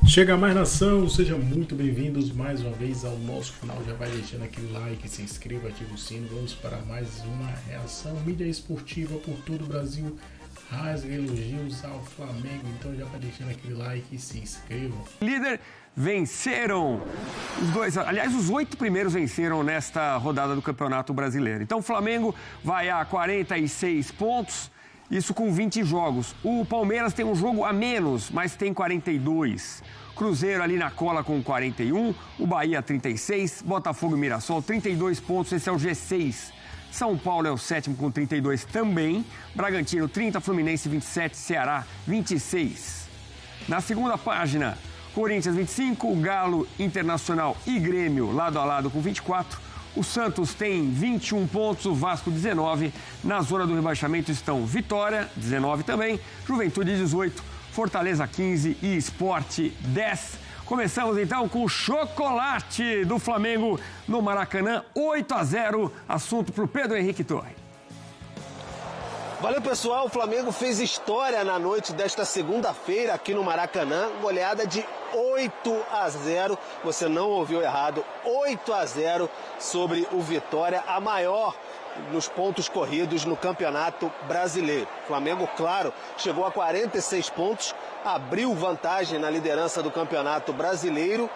Chega mais nação, sejam muito bem-vindos mais uma vez ao nosso canal. Já vai deixando aquele like, se inscreva, ativa o sino. Vamos para mais uma reação mídia esportiva por todo o Brasil. Rasga elogios ao Flamengo, então já vai deixando aquele like e se inscrevam. Líder venceram os dois, aliás, os 8 primeiros venceram nesta rodada do Campeonato Brasileiro. Então o Flamengo vai a 46 pontos, isso com 20 jogos. O Palmeiras tem um jogo a menos, mas tem 42. Cruzeiro ali na cola com 41, o Bahia 36, Botafogo e Mirassol 32 pontos, esse é o G6. São Paulo é o sétimo com 32 também, Bragantino 30, Fluminense 27, Ceará 26. Na segunda página, Corinthians 25, Galo, Internacional e Grêmio lado a lado com 24. O Santos tem 21 pontos, o Vasco 19. Na zona do rebaixamento estão Vitória, 19 também, Juventude 18, Fortaleza 15 e Sport 10. Começamos então com o chocolate do Flamengo no Maracanã, 8-0. Assunto para o Pedro Henrique Torre. Valeu, pessoal. O Flamengo fez história na noite desta segunda-feira aqui no Maracanã. Goleada de 8-0. Você não ouviu errado. 8-0 sobre o Vitória, a maior nos pontos corridos no Campeonato Brasileiro. O Flamengo, claro, chegou a 46 pontos, abriu vantagem na liderança do Campeonato Brasileiro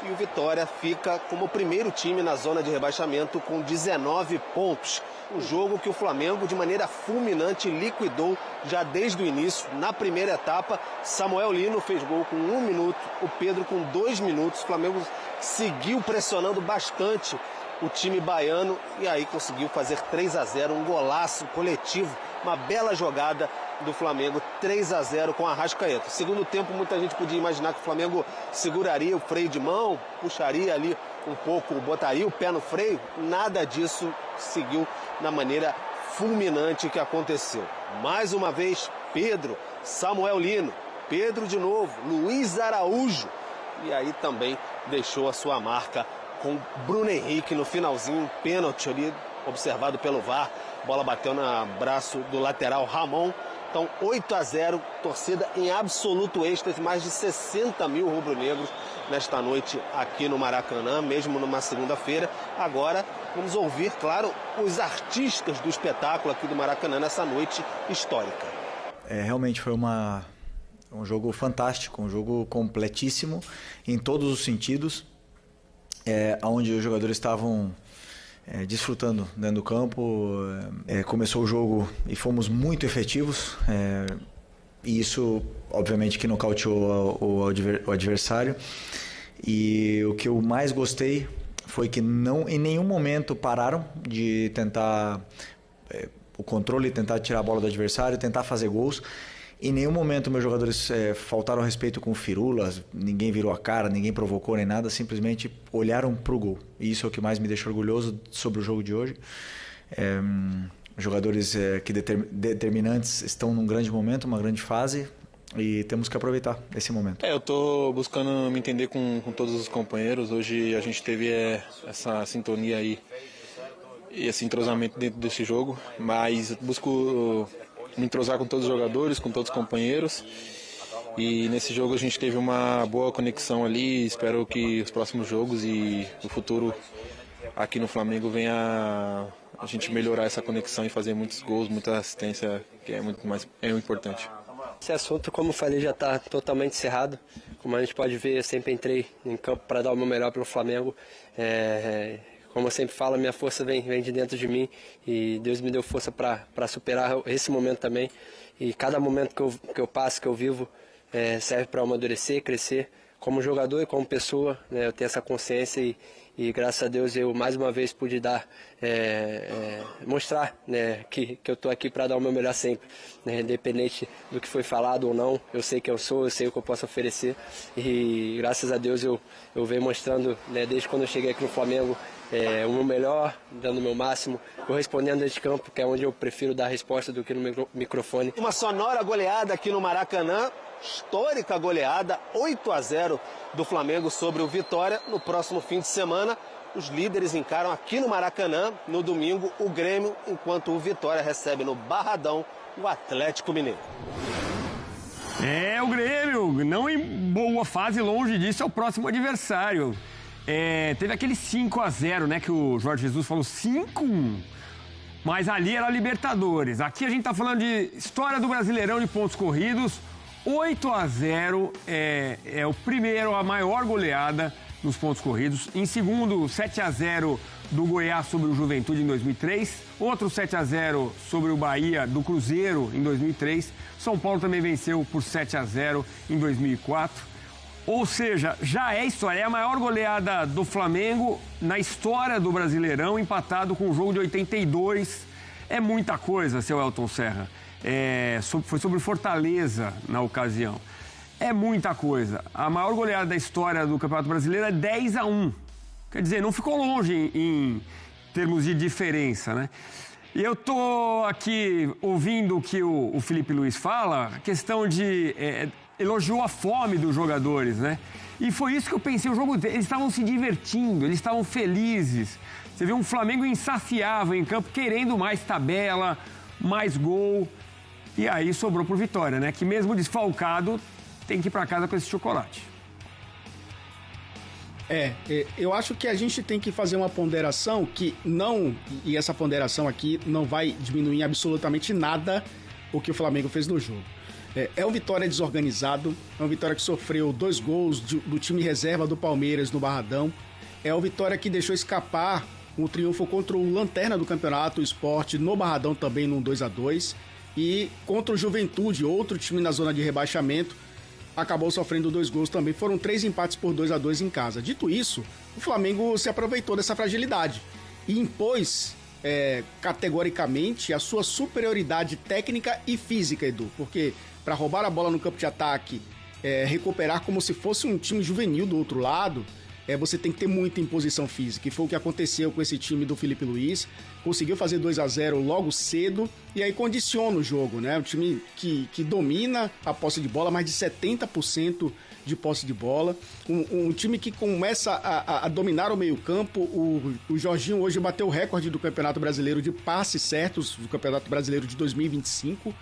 e o Vitória fica como o primeiro time na zona de rebaixamento com 19 pontos. Um jogo que o Flamengo, de maneira fulminante, liquidou já desde o início. Na primeira etapa, Samuel Lino fez gol com 1 minuto, o Pedro com 2 minutos. O Flamengo seguiu pressionando bastante o time baiano e aí conseguiu fazer 3-0, um golaço coletivo, uma bela jogada do Flamengo, 3-0 com a Arrascaeta. Segundo tempo, muita gente podia imaginar que o Flamengo seguraria o freio de mão, puxaria ali um pouco, botaria o pé no freio. Nada disso seguiu na maneira fulminante que aconteceu. Mais uma vez, Pedro, Samuel Lino, Pedro de novo, Luiz Araújo e aí também deixou a sua marca com Bruno Henrique no finalzinho, um pênalti ali observado pelo VAR, bola bateu no braço do lateral Ramon. Então 8-0, torcida em absoluto êxtase, mais de 60 mil rubro-negros nesta noite aqui no Maracanã, mesmo numa segunda-feira. Agora vamos ouvir, claro, os artistas do espetáculo aqui do Maracanã nessa noite histórica. Realmente foi um jogo fantástico, um jogo completíssimo em todos os sentidos. Onde os jogadores estavam desfrutando dentro do campo. Começou o jogo e fomos muito efetivos, e isso obviamente que nocauteou o adversário. E o que eu mais gostei foi que não em nenhum momento pararam de tentar o controle, tentar tirar a bola do adversário, tentar fazer gols. Em nenhum momento meus jogadores faltaram respeito com firulas, ninguém virou a cara, ninguém provocou nem nada, simplesmente olharam para o gol. E isso é o que mais me deixa orgulhoso sobre o jogo de hoje. Jogadores determinantes estão num grande momento, uma grande fase, e temos que aproveitar esse momento. Eu estou buscando me entender com todos os companheiros. Hoje a gente teve essa sintonia aí e esse entrosamento dentro desse jogo, mas busco me entrosar com todos os jogadores, com todos os companheiros, e nesse jogo a gente teve uma boa conexão ali. Espero que os próximos jogos e o futuro aqui no Flamengo venha a gente melhorar essa conexão e fazer muitos gols, muita assistência, que é muito mais importante. Esse assunto, como eu falei, já está totalmente encerrado. Como a gente pode ver, eu sempre entrei em campo para dar o meu melhor pelo Flamengo. Como eu sempre falo, minha força vem de dentro de mim e Deus me deu força para superar esse momento também. E cada momento que eu passo, que eu vivo, serve para amadurecer, crescer como jogador e como pessoa, né? Eu tenho essa consciência e graças a Deus eu mais uma vez pude mostrar, né, que eu estou aqui para dar o meu melhor sempre, né? Independente do que foi falado ou não, eu sei quem eu sou, eu sei o que eu posso oferecer e graças a Deus eu venho mostrando, né, desde quando eu cheguei aqui no Flamengo, o meu melhor, dando o meu máximo, correspondendo dentro de campo, que é onde eu prefiro dar resposta do que no microfone. Uma sonora goleada aqui no Maracanã, histórica goleada, 8-0 do Flamengo sobre o Vitória. No próximo fim de semana, os líderes encaram aqui no Maracanã, no domingo, o Grêmio, enquanto o Vitória recebe no Barradão o Atlético Mineiro. O Grêmio, não em boa fase, longe disso, é o próximo adversário. Teve aquele 5-0, né, que o Jorge Jesus falou, 5-1. Mas ali era Libertadores. Aqui a gente tá falando de história do Brasileirão de pontos corridos. 8-0 é o primeiro, a maior goleada nos pontos corridos. Em segundo, 7-0 do Goiás sobre o Juventude em 2003. Outro 7-0 sobre o Bahia do Cruzeiro em 2003. São Paulo também venceu por 7-0 em 2004. Ou seja, já é história. É a maior goleada do Flamengo na história do Brasileirão, empatado com o jogo de 82. É muita coisa, seu Elton Serra. Foi sobre Fortaleza na ocasião. É muita coisa. A maior goleada da história do Campeonato Brasileiro é 10-1. Quer dizer, não ficou longe em termos de diferença, né? E eu tô aqui ouvindo o que o Felipe Luiz fala, a questão de... elogiou a fome dos jogadores, né? E foi isso que eu pensei, o jogo, eles estavam se divertindo, eles estavam felizes. Você vê um Flamengo insaciável em campo, querendo mais tabela, mais gol. E aí sobrou por Vitória, né? Que mesmo desfalcado, tem que ir para casa com esse chocolate. Eu acho que a gente tem que fazer uma ponderação que não... E essa ponderação aqui não vai diminuir absolutamente nada o que o Flamengo fez no jogo. É um Vitória desorganizado, é um Vitória que sofreu 2 gols do time reserva do Palmeiras no Barradão. É um Vitória que deixou escapar o triunfo contra o lanterna do campeonato, o Sport, no Barradão também num 2-2. E contra o Juventude, outro time na zona de rebaixamento, acabou sofrendo 2 gols também. Foram 3 empates por 2-2 em casa. Dito isso, o Flamengo se aproveitou dessa fragilidade e impôs categoricamente a sua superioridade técnica e física, Edu. Porque para roubar a bola no campo de ataque, recuperar como se fosse um time juvenil do outro lado, você tem que ter muita imposição física. E foi o que aconteceu com esse time do Felipe Luiz. Conseguiu fazer 2-0 logo cedo e aí condiciona o jogo, né? Um time que domina a posse de bola, mais de 70% de posse de bola. Um time que começa a dominar o meio-campo. O Jorginho hoje bateu o recorde do Campeonato Brasileiro de passes certos, do Campeonato Brasileiro de 2025.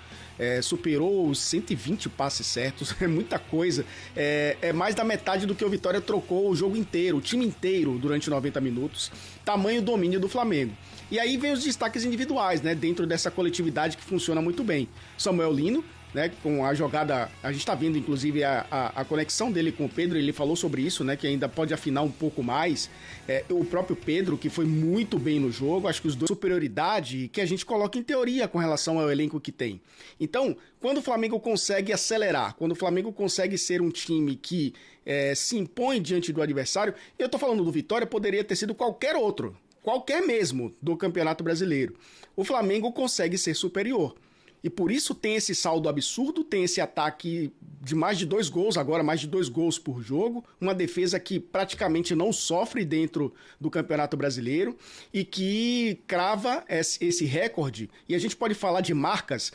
Superou os 120 passes certos, é muita coisa. É mais da metade do que o Vitória trocou o jogo inteiro, o time inteiro, durante 90 minutos. Tamanho domínio do Flamengo. E aí vem os destaques individuais, né? Dentro dessa coletividade que funciona muito bem. Samuel Lino, né, com a jogada, a gente está vendo inclusive a conexão dele com o Pedro, ele falou sobre isso, né, que ainda pode afinar um pouco mais. O próprio Pedro, que foi muito bem no jogo, acho que os dois superioridade que a gente coloca em teoria com relação ao elenco que tem. Então, quando o Flamengo consegue acelerar, quando o Flamengo consegue ser um time que se impõe diante do adversário, eu tô falando do Vitória, poderia ter sido qualquer outro, qualquer mesmo do Campeonato Brasileiro. O Flamengo consegue ser superior. E por isso tem esse saldo absurdo, tem esse ataque de mais de 2 gols, agora mais de 2 gols por jogo, uma defesa que praticamente não sofre dentro do Campeonato Brasileiro e que crava esse recorde. E a gente pode falar de marcas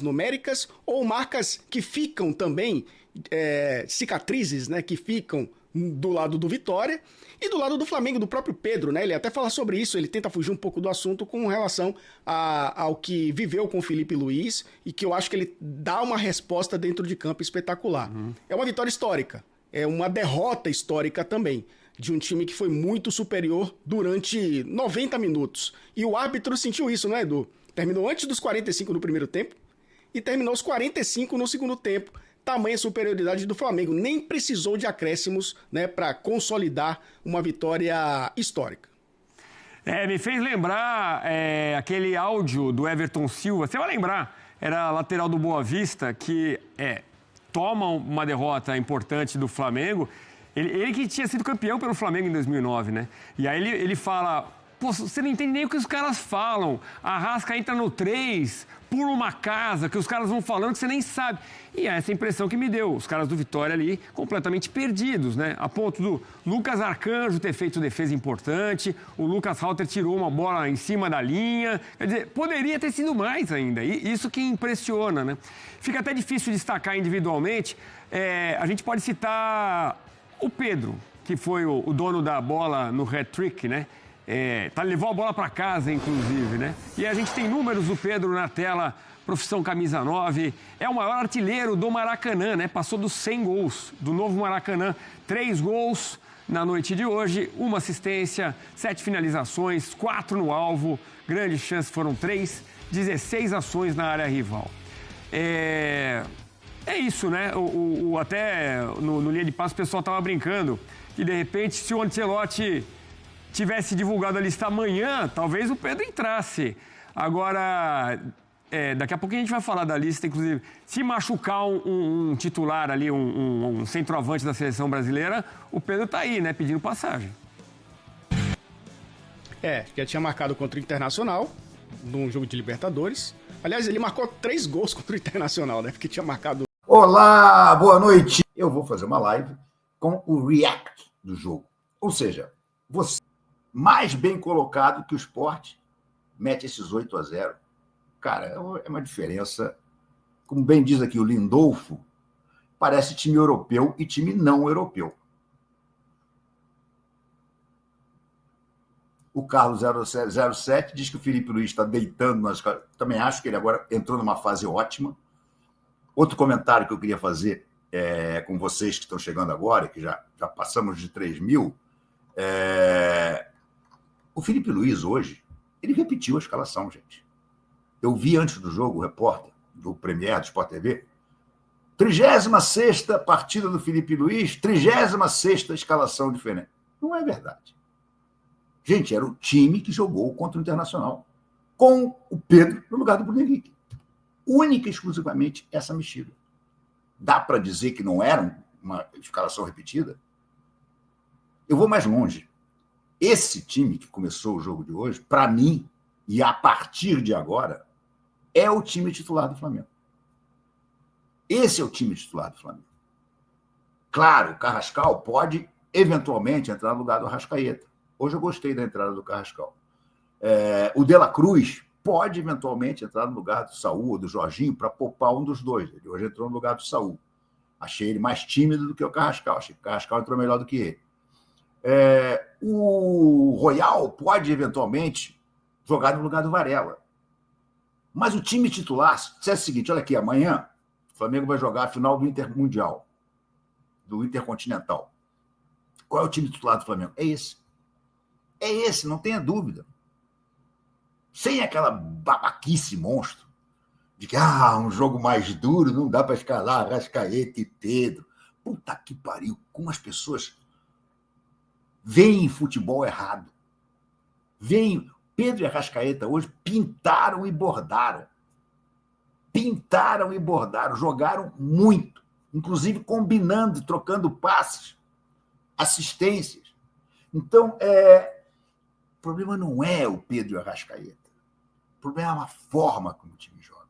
numéricas ou marcas que ficam também, cicatrizes, né, que ficam do lado do Vitória e do lado do Flamengo, do próprio Pedro, né? Ele até fala sobre isso, ele tenta fugir um pouco do assunto com relação ao que viveu com o Felipe Luiz e que eu acho que ele dá uma resposta dentro de campo espetacular. É uma vitória histórica, é uma derrota histórica também, de um time que foi muito superior durante 90 minutos. E o árbitro sentiu isso, não é, Edu? Terminou antes dos 45 no primeiro tempo e terminou os 45 no segundo tempo. Tamanha superioridade do Flamengo, nem precisou de acréscimos, né, para consolidar uma vitória histórica. Me fez lembrar aquele áudio do Everton Silva, você vai lembrar, era lateral do Boa Vista, que toma uma derrota importante do Flamengo, ele que tinha sido campeão pelo Flamengo em 2009, né? E aí ele fala, pô, você não entende nem o que os caras falam, a Arrasca entra no 3, pula uma casa, que os caras vão falando que você nem sabe. E é essa impressão que me deu, os caras do Vitória ali completamente perdidos, né? A ponto do Lucas Arcanjo ter feito defesa importante, o Lucas Halter tirou uma bola em cima da linha, quer dizer, poderia ter sido mais ainda, e isso que impressiona, né? Fica até difícil destacar individualmente, a gente pode citar o Pedro, que foi o dono da bola no hat-trick, né? Levou a bola para casa, inclusive, né? E a gente tem números do Pedro na tela profissão camisa 9, é o maior artilheiro do Maracanã, né? Passou dos 100 gols do novo Maracanã. 3 gols na noite de hoje, 1 assistência, 7 finalizações, 4 no alvo, grandes chances foram 3, 16 ações na área rival. É isso, né? Até no linha de passe o pessoal estava brincando que, de repente, se o Ancelotti tivesse divulgado a lista amanhã, talvez o Pedro entrasse. Agora, daqui a pouco a gente vai falar da lista, inclusive. Se machucar um titular ali, um centroavante da seleção brasileira, o Pedro tá aí, né? Pedindo passagem. Já tinha marcado contra o Internacional, num jogo de Libertadores. Aliás, ele marcou 3 gols contra o Internacional, né? Porque tinha marcado... Olá, boa noite. Eu vou fazer uma live com o react do jogo. Ou seja, você mais bem colocado que o Sport mete esses 8-0. Cara, é uma diferença. Como bem diz aqui o Lindolfo, parece time europeu e time não europeu. O Carlos 07 diz que o Felipe Luiz está deitando nas... Também acho que ele agora entrou numa fase ótima. Outro comentário que eu queria fazer com vocês que estão chegando agora, que já passamos de 3 mil, o Felipe Luiz hoje, ele repetiu a escalação, gente. Eu vi antes do jogo o repórter do Premier, do Sport TV, 36ª partida do Felipe Luiz, 36ª escalação diferente. Não é verdade. Gente, era o time que jogou contra o Internacional, com o Pedro no lugar do Bruno Henrique. Única e exclusivamente essa mexida. Dá para dizer que não era uma escalação repetida? Eu vou mais longe. Esse time que começou o jogo de hoje, para mim, e a partir de agora, é o time titular do Flamengo. Esse é o time titular do Flamengo. Claro, o Carrascal pode, eventualmente, entrar no lugar do Arrascaeta. Hoje eu gostei da entrada do Carrascal. O De La Cruz pode, eventualmente, entrar no lugar do Saúl ou do Jorginho para poupar um dos dois. Ele hoje entrou no lugar do Saúl. Achei ele mais tímido do que o Carrascal. Achei que o Carrascal entrou melhor do que ele. O Royal pode, eventualmente, jogar no lugar do Varela. Mas o time titular, se é o seguinte, olha aqui, amanhã o Flamengo vai jogar a final do Intermundial, do Intercontinental. Qual é o time titular do Flamengo? É esse. É esse, não tenha dúvida. Sem aquela babaquice monstro de que um jogo mais duro, não dá para escalar Arrascaeta e Pedro. Puta que pariu, como as pessoas veem futebol errado. Pedro e Arrascaeta hoje pintaram e bordaram. Pintaram e bordaram, jogaram muito, inclusive combinando, trocando passes, assistências. Então, o problema não é o Pedro e o Arrascaeta. O problema é a forma como o time joga.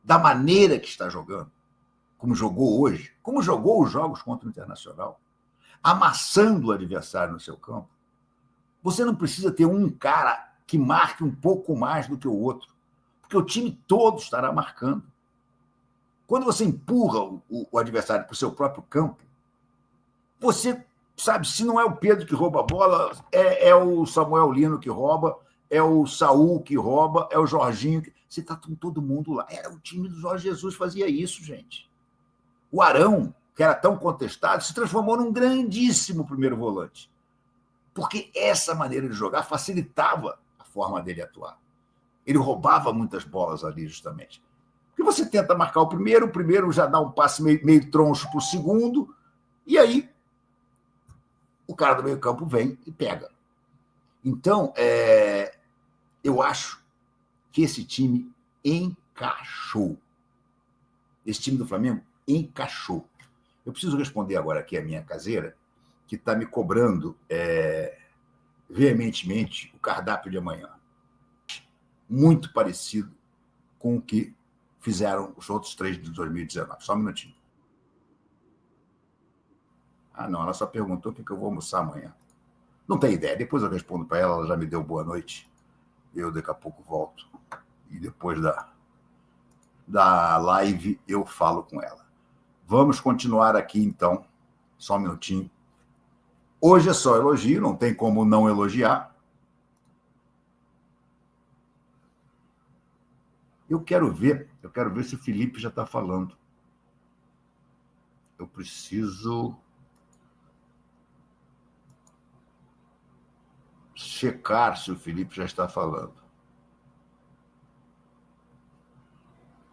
Da maneira que está jogando, como jogou hoje, como jogou os jogos contra o Internacional, amassando o adversário no seu campo. Você não precisa ter um cara que marque um pouco mais do que o outro, porque o time todo estará marcando. Quando você empurra o adversário para o seu próprio campo, você sabe, se não é o Pedro que rouba a bola, é o Samuel Lino que rouba, é o Saúl que rouba, é o Jorginho. Você está com todo mundo lá. Era o time do Jorge Jesus, fazia isso, gente. O Arão, que era tão contestado, se transformou num grandíssimo primeiro volante. Porque essa maneira de jogar facilitava a forma dele atuar. Ele roubava muitas bolas ali, justamente. Porque você tenta marcar o primeiro já dá um passe meio troncho para o segundo, e aí o cara do meio-campo vem e pega. Então, eu acho que esse time encaixou. Esse time do Flamengo encaixou. Eu preciso responder agora aqui a minha caseira, que está me cobrando veementemente o cardápio de amanhã. Muito parecido com o que fizeram os outros 3 de 2019. Só um minutinho. Não, ela só perguntou o que eu vou almoçar amanhã. Não tem ideia. Depois eu respondo para ela, ela já me deu boa noite. Eu daqui a pouco volto. E depois da live eu falo com ela. Vamos continuar aqui, então. Só um minutinho. Hoje é só elogio, não tem como não elogiar. Eu quero ver, Eu quero ver se o Felipe já está falando. Eu preciso checar se o Felipe já está falando.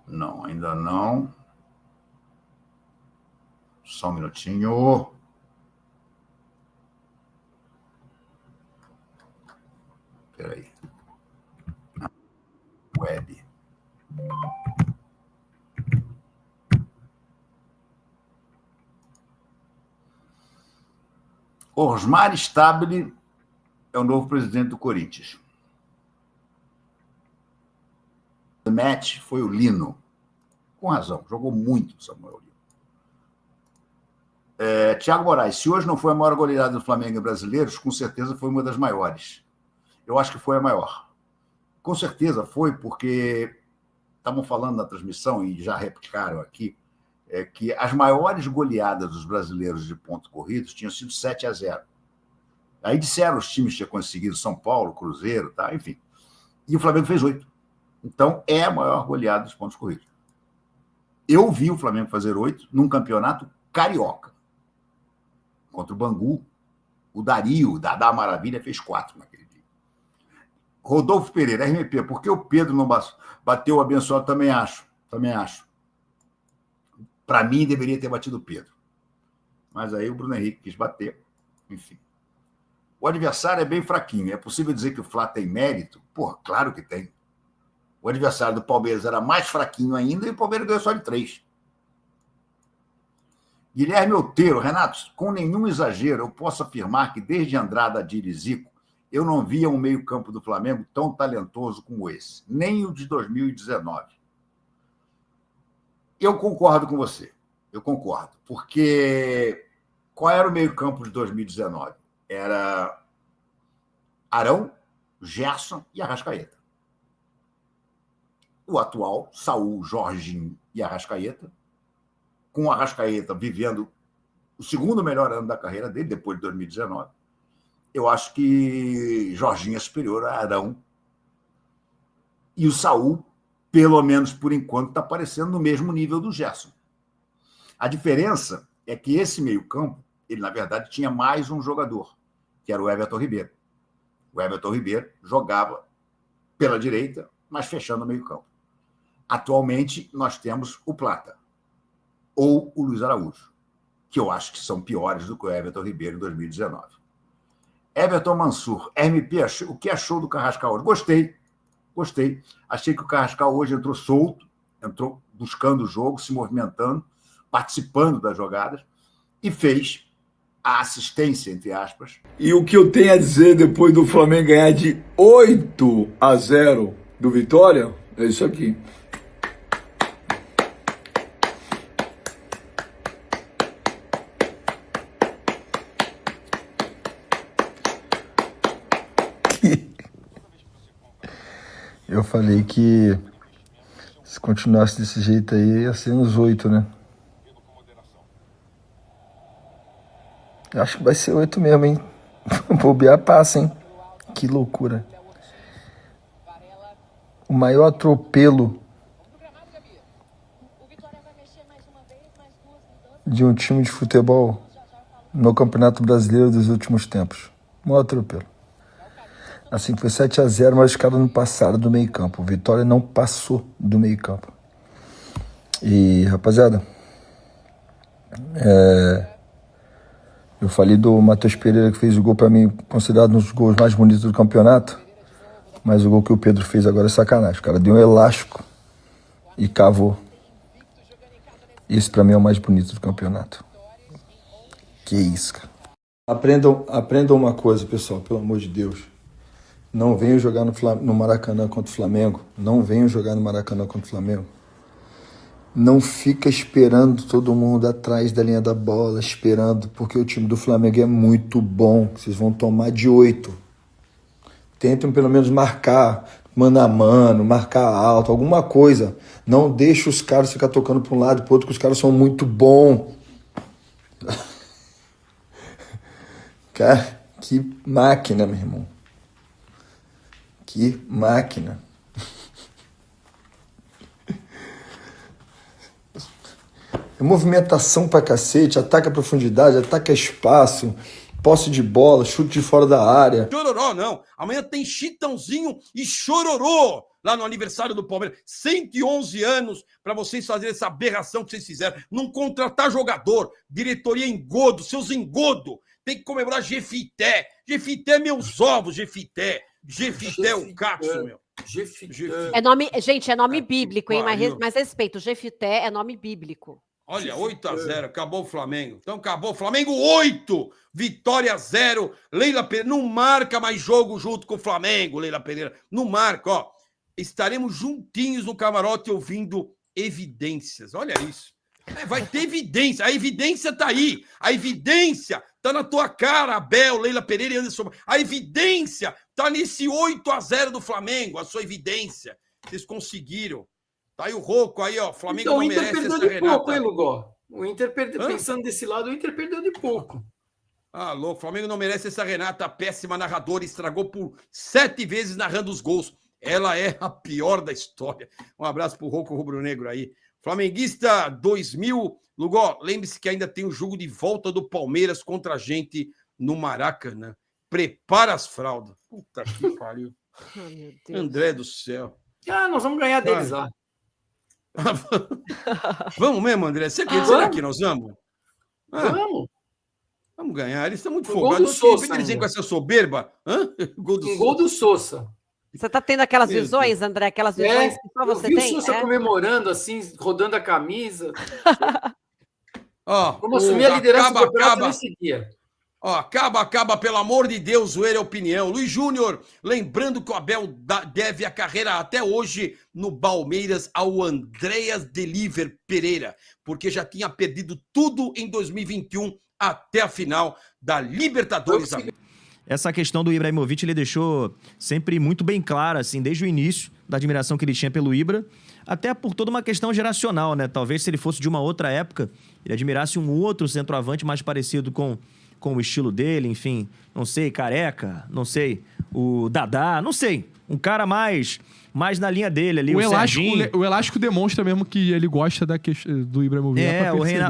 Não, ainda não. Só um minutinho. Espera aí. Web. Osmar Stabile é o novo presidente do Corinthians. O match foi o Lino. Com razão, jogou muito o Samuel Lino. Thiago Moraes, se hoje não foi a maior goleada do Flamengo em brasileiros, com certeza foi uma das maiores. Eu acho que foi a maior. Com certeza foi, porque estavam falando na transmissão e já replicaram aqui, que as maiores goleadas dos brasileiros de pontos corridos tinham sido 7-0. Aí disseram os times que tinham conseguido, São Paulo, Cruzeiro, tá, enfim. E o Flamengo fez 8. Então, é a maior goleada dos pontos corridos. Eu vi o Flamengo fazer 8 num campeonato carioca. Contra o Bangu, o Dario, Dadá Maravilha, fez 4 naquele dia. Rodolfo Pereira, RMP, por que o Pedro não bateu o abençoado? Também acho. Para mim, deveria ter batido o Pedro. Mas aí o Bruno Henrique quis bater. Enfim. O adversário é bem fraquinho. É possível dizer que o Flá tem mérito? Porra, claro que tem. O adversário do Palmeiras era mais fraquinho ainda e o Palmeiras ganhou só de 3. Guilherme Outeiro, Renato, com nenhum exagero, eu posso afirmar que desde Andrada, Adílio e Zico, eu não via um meio-campo do Flamengo tão talentoso como esse, nem o de 2019. Eu concordo com você, porque qual era o meio-campo de 2019? Era Arão, Gerson e Arrascaeta. O atual, Saul, Jorginho e Arrascaeta, com o Arrascaeta vivendo o segundo melhor ano da carreira dele, depois de 2019, eu acho que Jorginho é superior a Arão. E o Saul, pelo menos por enquanto, está aparecendo no mesmo nível do Gerson. A diferença é que esse meio-campo, ele, na verdade, tinha mais um jogador, que era o Everton Ribeiro. O Everton Ribeiro jogava pela direita, mas fechando o meio-campo. Atualmente, nós temos o Plata ou o Luiz Araújo, que eu acho que são piores do que o Everton Ribeiro em 2019. Everton Mansur, RMP, o que achou do Carrascal hoje? Gostei. Achei que o Carrascal hoje entrou solto, entrou buscando o jogo, se movimentando, participando das jogadas e fez a assistência, entre aspas. E o que eu tenho a dizer depois do Flamengo ganhar de 8-0 do Vitória é isso aqui. Eu falei que se continuasse desse jeito aí, ia ser uns 8, né? Eu acho que vai ser 8 mesmo, hein? Bobear passa, hein? Que loucura. O maior atropelo de um time de futebol no Campeonato Brasileiro dos últimos tempos. O maior atropelo. Assim, foi 7-0, mas os caras não passaram do meio campo. O Vitória não passou do meio campo. E, rapaziada, eu falei do Matheus Pereira, que fez o gol pra mim, considerado um dos gols mais bonitos do campeonato. Mas o gol que o Pedro fez agora é sacanagem. O cara deu um elástico e cavou. Esse pra mim é o mais bonito do campeonato. Que isso, cara. Aprendam uma coisa, pessoal, pelo amor de Deus. Não venham jogar no Maracanã contra o Flamengo. Não venham jogar no Maracanã contra o Flamengo. Não fica esperando todo mundo atrás da linha da bola, esperando, porque o time do Flamengo é muito bom. Vocês vão tomar de 8. Tentem pelo menos marcar mano a mano, marcar alto, alguma coisa. Não deixe os caras ficar tocando para um lado e para o outro, porque os caras são muito bons. Cara, que máquina, meu irmão. Que máquina. movimentação pra cacete, ataca a profundidade, ataca espaço, posse de bola, chute de fora da área. Chororó, não. Amanhã tem Chitãozinho e Chororô lá no aniversário do Palmeiras. 111 anos para vocês fazerem essa aberração que vocês fizeram. Não contratar jogador, diretoria engodo, seus engodo. Tem que comemorar Jefité. Jefité, meus ovos, Jefité. Jefité é o Cápsula, meu. É nome, gente, é nome bíblico, hein? Mais respeito. Jefité é nome bíblico. Olha, 8-0, acabou o Flamengo. Então acabou o Flamengo, 8, Vitória 0. Leila Pereira, não marca mais jogo junto com o Flamengo, Leila Pereira. Não marca, ó. Estaremos juntinhos no camarote ouvindo evidências. Olha isso. Vai ter evidência. A evidência tá aí. A evidência tá na tua cara, Abel, Leila Pereira e Anderson. A evidência tá nesse 8-0 do Flamengo. A sua evidência. Vocês conseguiram. Tá aí o Rocco aí, ó. Flamengo então, não merece essa Renata. O Inter perdeu de pouco, hein, Lugó? O Inter perdeu, pensando desse lado, o Inter perdeu de pouco. Ah, louco. O Flamengo não merece essa Renata, péssima narradora. Estragou por 7 vezes narrando os gols. Ela é a pior da história. Um abraço pro Rocco Rubro-Negro aí. Flamenguista 2000. Lugó, lembre-se que ainda tem o jogo de volta do Palmeiras contra a gente no Maracanã. Prepara as fraldas. Puta que pariu. Oh, meu Deus. André do céu. Ah, nós vamos ganhar deles lá. Vamos mesmo, André? Você quer dizer que nós vamos? Vamos. Vamos ganhar. Eles estão muito folgados. Eles vêm com essa soberba. Gol do Sousa. Você tá tendo aquelas visões, André? Aquelas visões que só você tem? O Sousa comemorando, assim, rodando a camisa. Vamos assumir a liderança do campeonato nesse dia. Ó, acaba, pelo amor de Deus, zoeira é opinião. Luiz Júnior, lembrando que o Abel deve a carreira até hoje no Palmeiras ao Andreas Deliver Pereira, porque já tinha perdido tudo em 2021 até a final da Libertadores. Essa questão do Ibrahimovic ele deixou sempre muito bem clara, assim, desde o início, da admiração que ele tinha pelo Ibra, até por toda uma questão geracional, né? Talvez se ele fosse de uma outra época, ele admirasse um outro centroavante mais parecido com o estilo dele, enfim, não sei, Careca, não sei, o Dadá, não sei, um cara mais na linha dele ali, o elástico demonstra mesmo que ele gosta do Ibrahimovic.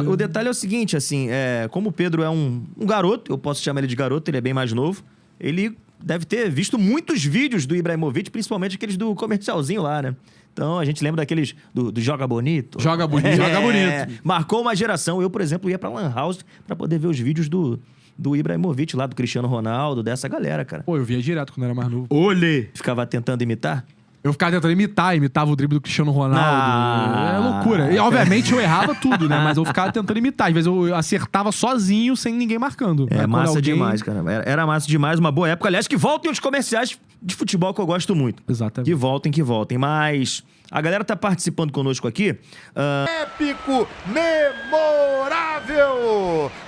O detalhe é o seguinte, assim, como o Pedro é um garoto, eu posso chamar ele de garoto, ele é bem mais novo, ele deve ter visto muitos vídeos do Ibrahimovic, principalmente aqueles do comercialzinho lá, né? Então, a gente lembra daqueles do Joga Bonito. Joga Bonito, Joga Bonito. Marcou uma geração. Eu, por exemplo, ia pra Lan House pra poder ver os vídeos do Ibrahimovic lá, do Cristiano Ronaldo, dessa galera, cara. Pô, eu via direto quando era mais novo. Olê! Ficava tentando imitar? Eu ficava tentando imitava o drible do Cristiano Ronaldo. É loucura. E, obviamente, eu errava tudo, né? Mas eu ficava tentando imitar. Às vezes eu acertava sozinho, sem ninguém marcando. É massa demais, cara. Era massa demais, uma boa época. Aliás, que voltem os comerciais de futebol que eu gosto muito. Exatamente. Que voltem. Mas a galera tá participando conosco aqui. Épico, memorável!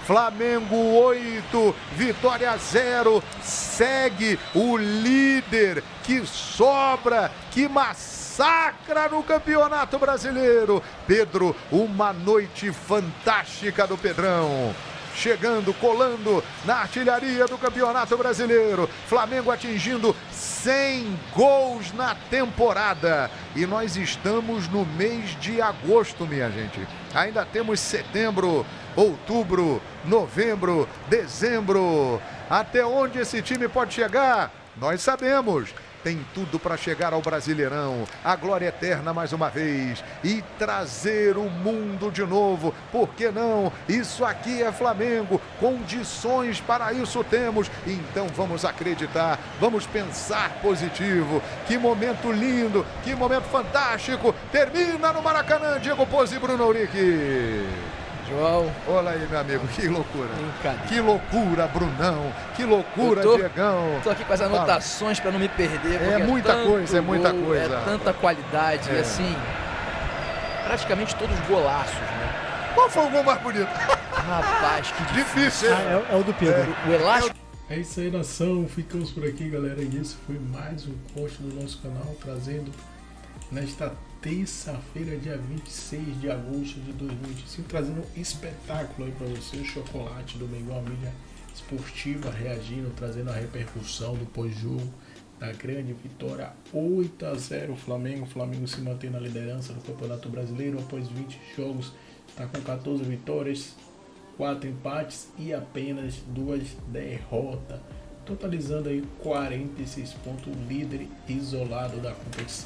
Flamengo 8, Vitória 0. Segue o líder que sobra, que massacra no Campeonato Brasileiro. Pedro, uma noite fantástica do Pedrão. Chegando, colando na artilharia do Campeonato Brasileiro. Flamengo atingindo 100 gols na temporada. E nós estamos no mês de agosto, minha gente. Ainda temos setembro, outubro, novembro, dezembro. Até onde esse time pode chegar? Nós sabemos. Tem tudo para chegar ao Brasileirão, a glória eterna mais uma vez e trazer o mundo de novo. Por que não? Isso aqui é Flamengo, condições para isso temos. Então vamos acreditar, vamos pensar positivo. Que momento lindo, que momento fantástico. Termina no Maracanã, Diego Pozzi e Bruno Auric. João. Olha aí, meu amigo, que loucura. Que loucura, Brunão. Que loucura, Diegão. Tô aqui com as anotações para não me perder. É muita coisa, é muita coisa. É tanta qualidade, e assim, praticamente todos golaços, né? Qual foi o gol mais bonito? Rapaz, que difícil. É o do Pedro. O elástico. É isso aí, nação. Ficamos por aqui, galera. E esse foi mais um corte do nosso canal, trazendo nesta terça-feira, dia 26 de agosto de 2025, trazendo um espetáculo aí para você, o chocolate do Mengão, a mídia esportiva reagindo, trazendo a repercussão do pós-jogo da grande vitória 8-0 Flamengo. O Flamengo se mantém na liderança do Campeonato Brasileiro após 20 jogos Está com 14 vitórias, 4 empates e apenas 2 derrotas. Totalizando aí 46 pontos, líder isolado da competição.